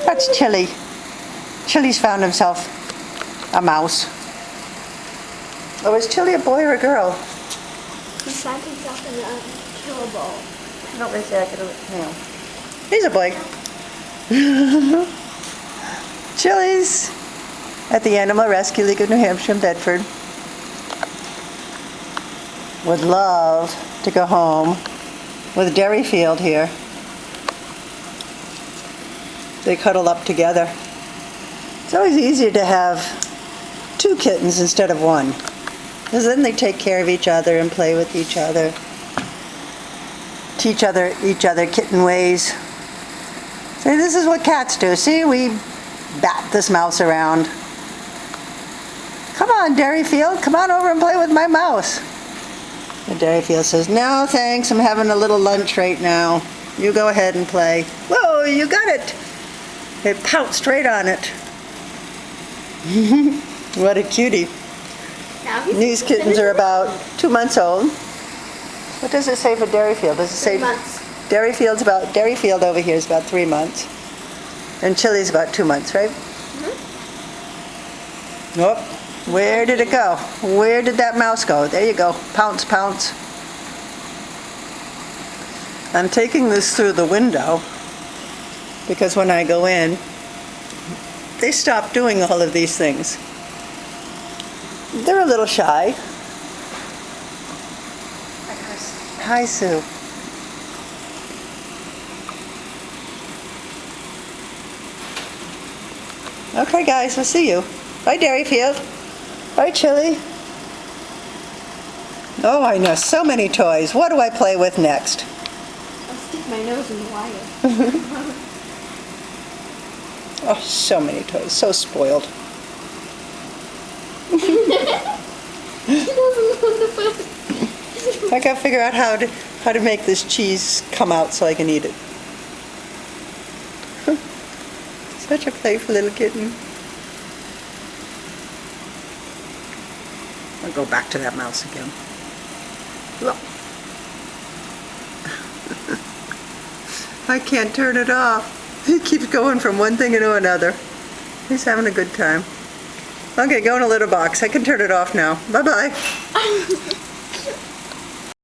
That's Chili. Chili's found himself a mouse. Oh, is Chili a boy or a girl? He found himself in a kill bowl. No, wait a second. No. He's a boy. Chili's at the Animal Rescue League of New Hampshire in Bedford. Would love to go home with Derryfield here. They cuddle up together. It's always easier to have two kittens instead of one, because then they take care of each other and play with each other. Teach each other kitten ways. See, this is what cats do. See, we bat this mouse around. Come on, Derryfield, come on over and play with my mouse. And Derryfield says, no, thanks, I'm having a little lunch right now. You go ahead and play. Whoa, you got it. It pounced right on it. What a cutie. These kittens are about 2 months old. What does it say for Derryfield? Does it say 3 months? Derryfield over here is about 3 months. And Chili's about 2 months, right? Mm-hmm. Oh, where did it go? Where did that mouse go? There you go. Pounce, pounce. I'm taking this through the window because when I go in, they stop doing all of these things. They're a little shy. Hi, Sue. Okay, guys, we'll see you. Bye, Derryfield. Bye, Chili. Oh, I know, so many toys. What do I play with next? I'll stick my nose in the wire. Oh, so many toys. So spoiled. She doesn't know the food. I gotta figure out how to make this cheese come out so I can eat it. Such a playful little kitten. I'll go back to that mouse again. Look. I can't turn it off. He keeps going from one thing to another. He's having a good time. Okay, go in a litter box. I can turn it off now. Bye-bye.